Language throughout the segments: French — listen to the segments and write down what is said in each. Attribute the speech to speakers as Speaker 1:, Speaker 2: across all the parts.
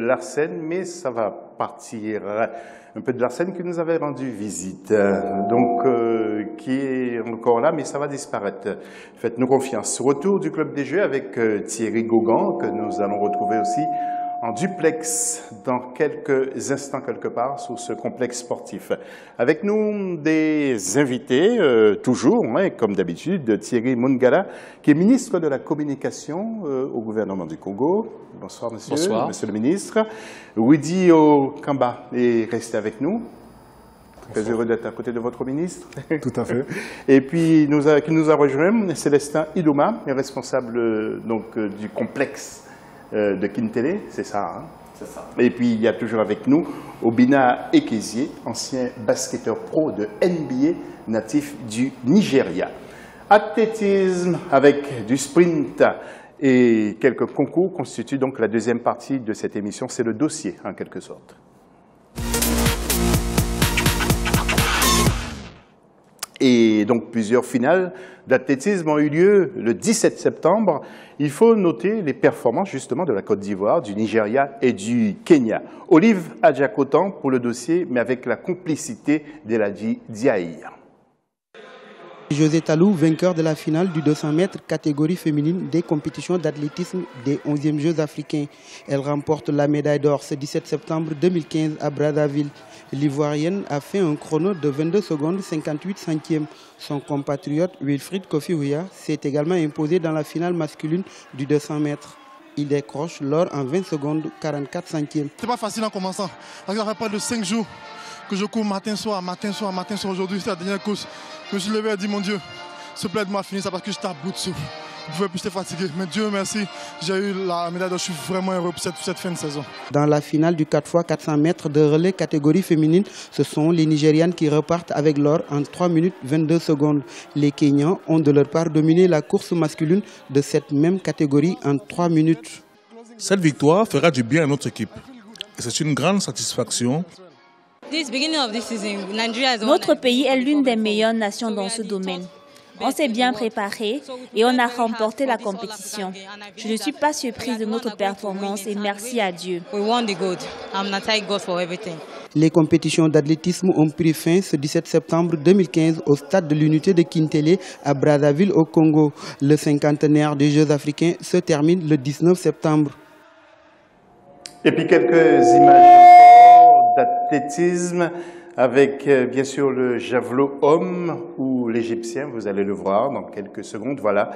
Speaker 1: l'Arsène, mais ça va partir un peu de l'Arsène qui nous avait rendu visite, donc qui est encore là, mais ça va disparaître. Faites-nous confiance. Retour du Club des Jeux avec Thierry Gauguin, que nous allons retrouver aussi en duplex dans quelques instants quelque part sur ce complexe sportif. Avec nous des invités, toujours, hein, comme d'habitude, Thierry Mungala, qui est ministre de la Communication au gouvernement du Congo. Bonsoir monsieur.
Speaker 2: Bonsoir.
Speaker 1: Monsieur le ministre. Widi Okamba est resté avec nous. Très heureux d'être à côté de votre ministre.
Speaker 3: Tout à fait.
Speaker 1: Et puis, qui nous a rejoint, Célestin Idouma, responsable donc, du complexe de Kintele, c'est ça, hein? C'est ça. Et puis, il y a toujours avec nous Obina Ekezie, ancien basketteur pro de NBA, natif du Nigeria. Athlétisme avec du sprint et quelques concours constituent donc la deuxième partie de cette émission. C'est le dossier, en quelque sorte. Et donc plusieurs finales d'athlétisme ont eu lieu le 17 septembre. Il faut noter les performances justement de la Côte d'Ivoire, du Nigeria et du Kenya. Olive Adjakotan pour le dossier, mais avec la complicité d'Eladji Diaye.
Speaker 4: José Talou, vainqueur de la finale du 200 mètres catégorie féminine des compétitions d'athlétisme des 11e Jeux africains. Elle remporte la médaille d'or ce 17 septembre 2015 à Brazzaville. L'Ivoirienne a fait un chrono de 22 secondes 58 centièmes. Son compatriote Wilfried Kofi-Ouya s'est également imposé dans la finale masculine du 200 mètres. Il décroche l'or en 20 secondes 44 centièmes.
Speaker 5: C'est pas facile en commençant, parce que ça fait pas de 5 jours que je cours matin, soir, matin, soir, matin, soir. Aujourd'hui, c'est la dernière course. Je me suis levé et dit, mon Dieu, s'il te plaît, aide-moi à finir ça parce que j'étais à bout de souffle. Je ne pouvais plus, j'étais fatigué. Mais Dieu merci, j'ai eu la médaille d'or. Je suis vraiment heureux pour cette fin de saison.
Speaker 4: Dans la finale du 4x400 mètres de relais catégorie féminine, ce sont les Nigérianes qui repartent avec l'or en 3 minutes 22 secondes. Les Kenyans ont de leur part dominé la course masculine de cette même catégorie en 3 minutes.
Speaker 6: Cette victoire fera du bien à notre équipe. Et c'est une grande satisfaction.
Speaker 7: Notre pays est l'une des meilleures nations dans ce domaine. On s'est bien préparé et on a remporté la compétition. Je ne suis pas surprise de notre performance et merci à Dieu.
Speaker 4: Les compétitions d'athlétisme ont pris fin ce 17 septembre 2015 au stade de l'unité de Kintele à Brazzaville au Congo. Le cinquantenaire des Jeux africains se termine le 19 septembre.
Speaker 1: Et puis quelques images d'athlétisme avec bien sûr le javelot homme ou l'Égyptien, vous allez le voir dans quelques secondes. Voilà,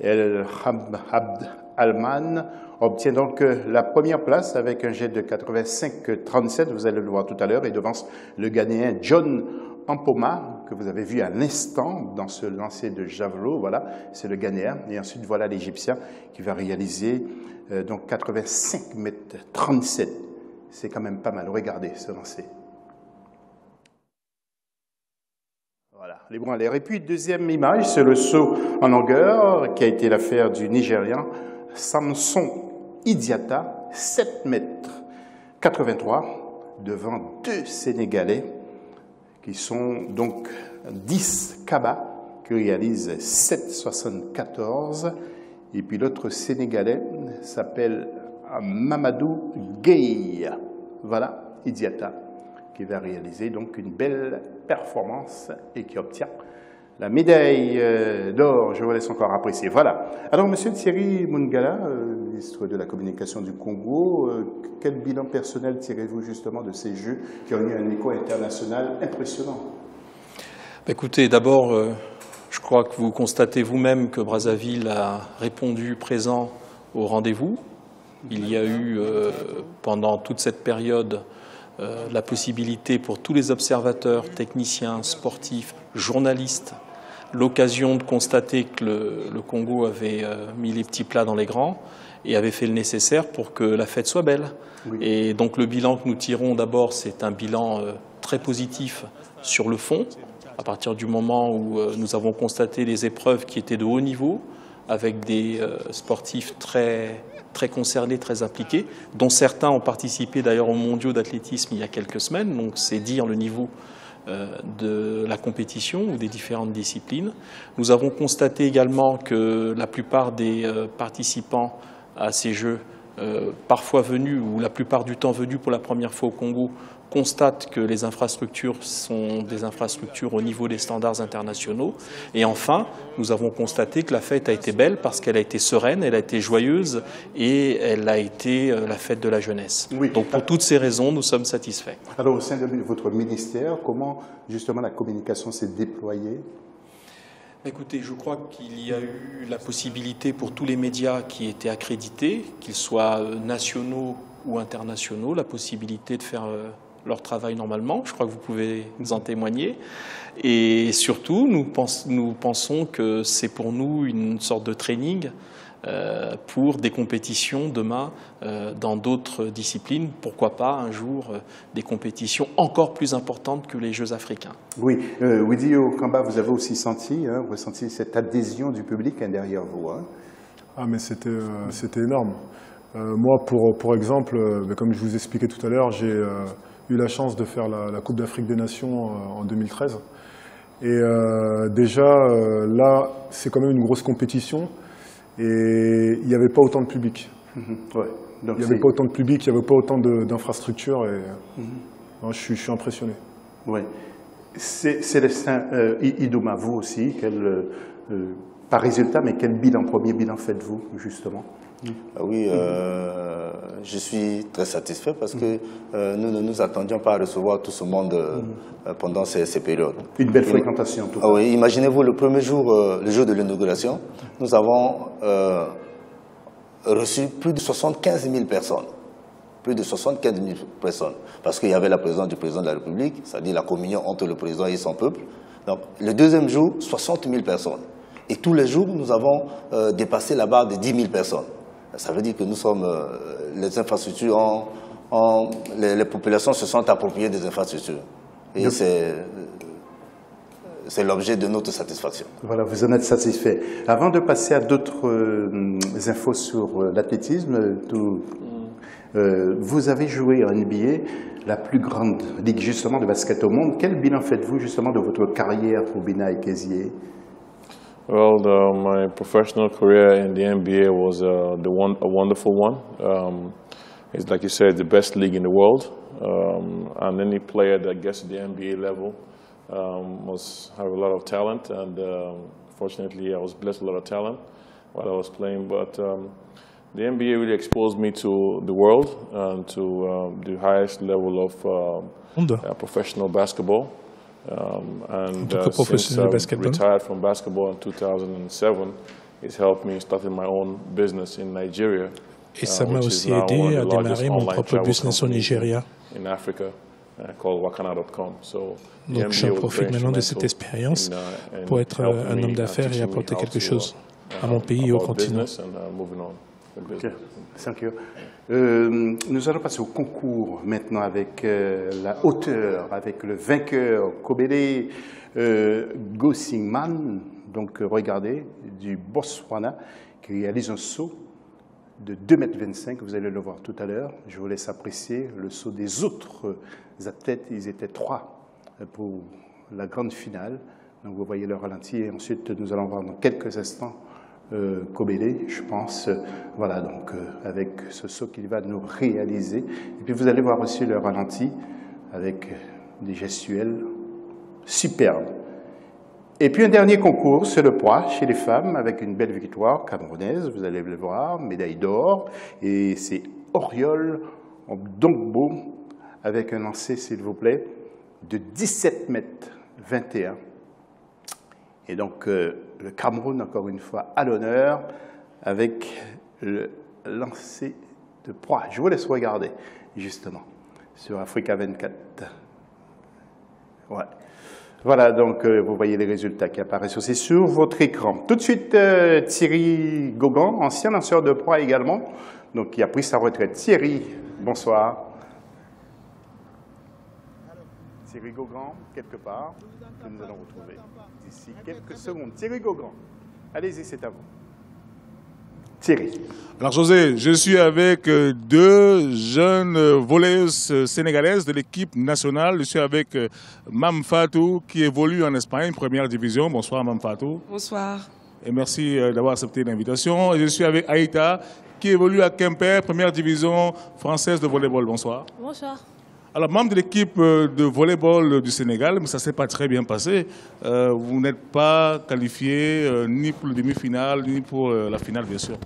Speaker 1: El Abd Alman obtient donc la première place avec un jet de 85,37, vous allez le voir tout à l'heure, et devance le Ghanéen John Ampoma, que vous avez vu à l'instant dans ce lancer de javelot. Voilà, c'est le Ghanéen. Et ensuite, voilà l'Égyptien qui va réaliser donc 85,37 m. C'est quand même pas mal. Regardez ce lancer. Voilà, les bras en l'air. Et puis, deuxième image, c'est le saut en longueur qui a été l'affaire du Nigérian Samson Idiata, 7,83 m, devant deux Sénégalais qui sont donc 10 Kaba, qui réalisent 7,74. Et puis l'autre Sénégalais s'appelle Mamadou Gueye. Voilà, Idiata, qui va réaliser donc une belle performance et qui obtient la médaille d'or. Je vous laisse encore apprécier. Voilà. Alors, monsieur Thierry Mungala, ministre de la Communication du Congo, quel bilan personnel tirez-vous justement de ces Jeux qui ont eu un écho international impressionnant?
Speaker 2: Écoutez, d'abord, je crois que vous constatez vous-même que Brazzaville a répondu présent au rendez-vous. Il y a eu, pendant toute cette période, la possibilité pour tous les observateurs, techniciens, sportifs, journalistes, l'occasion de constater que le Congo avait mis les petits plats dans les grands et avait fait le nécessaire pour que la fête soit belle. Oui. Et donc le bilan que nous tirons d'abord, c'est un bilan très positif sur le fond, à partir du moment où nous avons constaté les épreuves qui étaient de haut niveau, avec des sportifs très concernés, très impliqués, dont certains ont participé d'ailleurs aux mondiaux d'athlétisme il y a quelques semaines, donc c'est dire le niveau de la compétition ou des différentes disciplines. Nous avons constaté également que la plupart des participants à ces Jeux parfois venus, ou la plupart du temps venus pour la première fois au Congo, constatent que les infrastructures sont des infrastructures au niveau des standards internationaux. Et enfin, nous avons constaté que la fête a été belle parce qu'elle a été sereine, elle a été joyeuse et elle a été la fête de la jeunesse. Oui. Donc pour toutes ces raisons, nous sommes satisfaits.
Speaker 1: Alors au sein de votre ministère, comment justement la communication s'est déployée ?
Speaker 2: Écoutez, je crois qu'il y a eu la possibilité pour tous les médias qui étaient accrédités, qu'ils soient nationaux ou internationaux, la possibilité de faire leur travail normalement. Je crois que vous pouvez nous en témoigner. Et surtout, nous pensons que c'est pour nous une sorte de training pour des compétitions demain dans d'autres disciplines. Pourquoi pas un jour des compétitions encore plus importantes que les Jeux africains.
Speaker 1: Oui, Widi Okamba, vous avez aussi ressenti cette adhésion du public derrière vous. Hein.
Speaker 3: Ah, mais c'était énorme. Moi, pour exemple, comme je vous expliquais tout à l'heure, j'ai eu la chance de faire la Coupe d'Afrique des Nations en 2013. Et déjà, là, c'est quand même une grosse compétition. Et il n'y avait pas autant de public.
Speaker 1: Ouais. Donc
Speaker 3: il n'y avait pas autant de public, il n'y avait pas autant d'infrastructures. Et non, je suis impressionné.
Speaker 1: Oui. Célestin Idouma, vous aussi, par résultat, mais quel premier bilan faites-vous, justement?
Speaker 8: Oui, je suis très satisfait parce que nous ne nous attendions pas à recevoir tout ce monde pendant ces périodes.
Speaker 1: Une belle fréquentation, en tout cas.
Speaker 8: Oui, imaginez-vous, le premier jour, le jour de l'inauguration, nous avons reçu plus de 75 000 personnes. Plus de 75 000 personnes. Parce qu'il y avait la présence du président de la République, c'est-à-dire la communion entre le président et son peuple. Donc, le deuxième jour, 60 000 personnes. Et tous les jours, nous avons dépassé la barre de 10 000 personnes. Ça veut dire que nous sommes, les infrastructures, les populations se sont appropriées des infrastructures. Et c'est l'objet de notre satisfaction.
Speaker 1: Voilà, vous en êtes satisfait. Avant de passer à d'autres infos sur l'athlétisme, vous avez joué en NBA, la plus grande ligue justement de basket au monde. Quel bilan faites-vous justement de votre carrière au Bina et Kézié?
Speaker 9: Well, my professional career in the NBA was a wonderful one. It's like you said, the best league in the world. And any player that gets to the NBA level must have a lot of talent. And fortunately, I was blessed with a lot of talent while I was playing. But the NBA really exposed me to the world and to the highest level of professional basketball. And since I retired from basketball in 2007, it's helped me start my own business in Nigeria.
Speaker 10: Et ça m'a aussi aidé à démarrer mon propre business au Nigeria.
Speaker 9: In Africa, called Wakana.com.
Speaker 10: Donc je profite maintenant de cette expérience pour être un homme d'affaires et apporter quelque chose à mon pays et au continent.
Speaker 1: Okay. Thank you. Nous allons passer au concours maintenant avec la hauteur, avec le vainqueur Kobele Gosingman, donc regardez, du Botswana, qui réalise un saut de 2,25 m, vous allez le voir tout à l'heure. Je vous laisse apprécier le saut des autres athlètes, ils étaient 3 pour la grande finale. Donc vous voyez le ralenti et ensuite nous allons voir dans quelques instants Kobele, je pense, voilà, donc avec ce saut qu'il va nous réaliser. Et puis vous allez voir aussi le ralenti avec des gestuels superbes. Et puis un dernier concours, c'est le poids chez les femmes, avec une belle victoire camerounaise, vous allez le voir, médaille d'or, et c'est Oriol Dongbo, avec un lancer, s'il vous plaît, de 17,21 m. Et donc, le Cameroun, encore une fois, à l'honneur, avec le lancer de proie. Je vous laisse regarder, justement, sur Africa 24. Ouais. Voilà, donc, vous voyez les résultats qui apparaissent aussi sur votre écran. Tout de suite, Thierry Gaugan, ancien lanceur de proie également, donc qui a pris sa retraite. Thierry, bonsoir. Thierry Gaugan, quelque part, que nous allons retrouver d'ici quelques secondes. Thierry Gaugan, allez-y, c'est à vous. Thierry.
Speaker 6: Alors José, je suis avec 2 jeunes volleyeuses sénégalaises de l'équipe nationale. Je suis avec Mam Fatou qui évolue en Espagne, première division. Bonsoir Mam Fatou.
Speaker 11: Bonsoir.
Speaker 6: Et merci d'avoir accepté l'invitation. Je suis avec Aïta, qui évolue à Quimper, première division française de volleyball. Bonsoir.
Speaker 11: Bonsoir.
Speaker 6: Alors, membre de l'équipe de volleyball du Sénégal, mais ça ne s'est pas très bien passé. Vous n'êtes pas qualifié ni pour la demi-finale, ni pour la finale, bien sûr.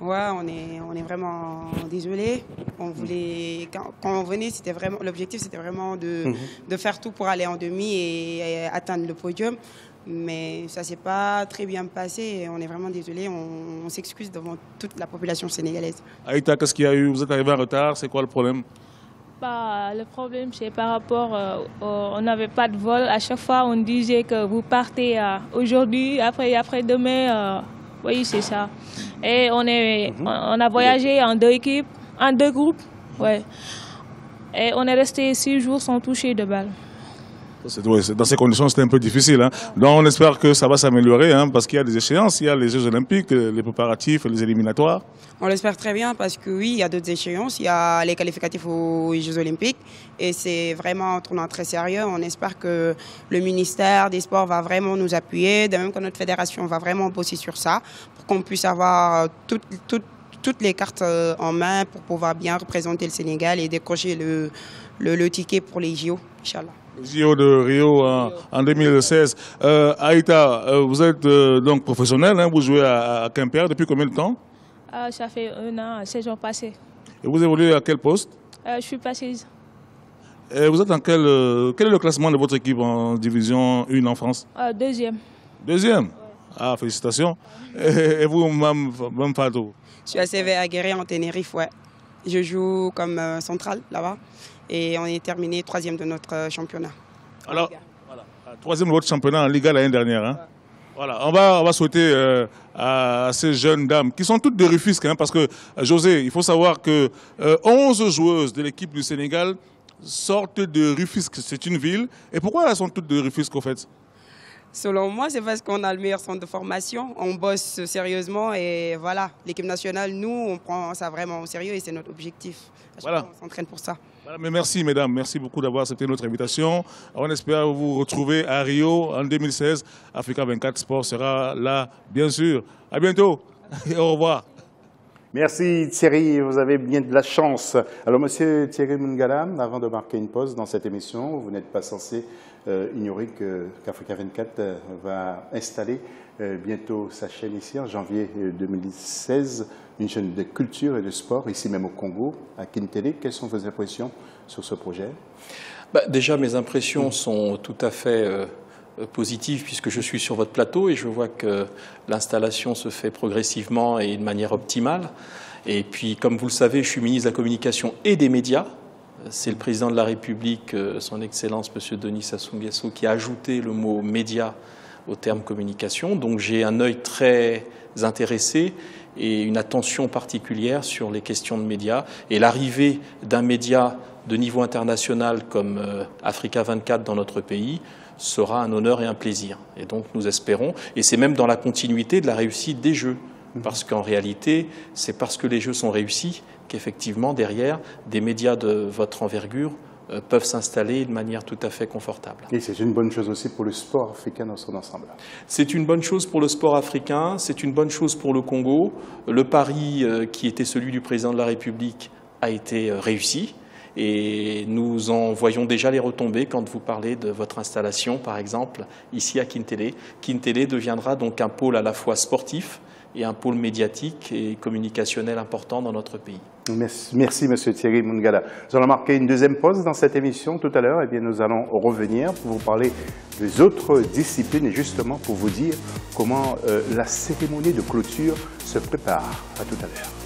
Speaker 11: Ouais, on est vraiment désolé. On voulait, quand on venait, l'objectif c'était vraiment de faire tout pour aller en demi et atteindre le podium. Mais ça ne s'est pas très bien passé et on est vraiment désolé. On s'excuse devant toute la population sénégalaise.
Speaker 6: Aïta, qu'est-ce qu'il y a eu? Vous êtes arrivé en retard, c'est quoi le problème?
Speaker 12: Le problème, c'est par rapport, on n'avait pas de vol. À chaque fois, on disait que vous partez aujourd'hui, après-demain. Oui, c'est ça. Et on a voyagé en 2 équipes, en 2 groupes. Ouais. Et on est resté 6 jours sans toucher de balle.
Speaker 6: Dans ces conditions, c'était un peu difficile. Hein. Donc on espère que ça va s'améliorer, hein, parce qu'il y a des échéances, il y a les Jeux Olympiques, les préparatifs, les éliminatoires.
Speaker 11: On l'espère très bien parce que oui, il y a d'autres échéances. Il y a les qualificatifs aux Jeux Olympiques et c'est vraiment un tournoi très sérieux. On espère que le ministère des Sports va vraiment nous appuyer, de même que notre fédération va vraiment bosser sur ça pour qu'on puisse avoir toutes les cartes en main pour pouvoir bien représenter le Sénégal et décrocher le ticket pour les JO, Inch'Allah.
Speaker 6: JO de Rio en 2016. Aïta, vous êtes donc professionnelle, hein, vous jouez à Quimper depuis combien de temps?
Speaker 12: Ça fait 1 an, saison passée.
Speaker 6: Et vous évoluez à quel poste?
Speaker 12: Je suis passeuse.
Speaker 6: Et vous êtes quel est le classement de votre équipe en division 1 en France?
Speaker 12: 2e.
Speaker 6: 2e? Ouais. Ah, félicitations. Et vous, Mme Fatou?
Speaker 11: Je suis à CV Aguerri en Tenerife, ouais. Je joue comme centrale là-bas. Et on est terminé 3e de notre championnat.
Speaker 6: Alors, voilà, 3e de votre championnat en Liga l'année dernière. Hein. Ouais. Voilà, on va souhaiter à ces jeunes dames, qui sont toutes de Rufisque, hein, parce que, José, il faut savoir que 11 joueuses de l'équipe du Sénégal sortent de Rufisque. C'est une ville. Et pourquoi elles sont toutes de Rufisque, au fait?
Speaker 11: Selon moi, c'est parce qu'on a le meilleur centre de formation, on bosse sérieusement et voilà, l'équipe nationale, nous, on prend ça vraiment au sérieux et c'est notre objectif. Voilà. On s'entraîne pour ça.
Speaker 6: Voilà, mais merci mesdames, merci beaucoup d'avoir accepté notre invitation. On espère vous retrouver à Rio en 2016. Africa 24 Sport sera là, bien sûr. À bientôt et au revoir.
Speaker 1: Merci Thierry, vous avez bien de la chance. Alors monsieur Thierry Mungala, avant de marquer une pause dans cette émission, vous n'êtes pas censé ignorer qu'Africa 24 va installer bientôt sa chaîne ici en janvier 2016, une chaîne de culture et de sport ici même au Congo, à Kintélé. Quelles sont vos impressions sur ce projet?
Speaker 2: Déjà mes impressions sont tout à fait positive puisque je suis sur votre plateau et je vois que l'installation se fait progressivement et de manière optimale. Et puis, comme vous le savez, je suis ministre de la Communication et des médias. C'est le président de la République, son Excellence, M. Denis Sassou Nguesso, qui a ajouté le mot « média » au terme « communication ». Donc j'ai un œil très intéressé et une attention particulière sur les questions de médias. Et l'arrivée d'un média de niveau international comme Africa 24 dans notre pays sera un honneur et un plaisir. Et donc nous espérons, et c'est même dans la continuité de la réussite des Jeux, parce qu'en réalité, c'est parce que les Jeux sont réussis qu'effectivement, derrière, des médias de votre envergure peuvent s'installer de manière tout à fait confortable.
Speaker 1: Et c'est une bonne chose aussi pour le sport africain dans son ensemble.
Speaker 2: C'est une bonne chose pour le sport africain, c'est une bonne chose pour le Congo. Le pari qui était celui du président de la République a été réussi. Et nous en voyons déjà les retombées quand vous parlez de votre installation, par exemple, ici à Kintélé. Kintélé deviendra donc un pôle à la fois sportif et un pôle médiatique et communicationnel important dans notre pays.
Speaker 1: Merci M. Thierry Mungala. Nous allons marquer une deuxième pause dans cette émission tout à l'heure. Eh bien, nous allons revenir pour vous parler des autres disciplines et justement pour vous dire comment la cérémonie de clôture se prépare. À tout à l'heure.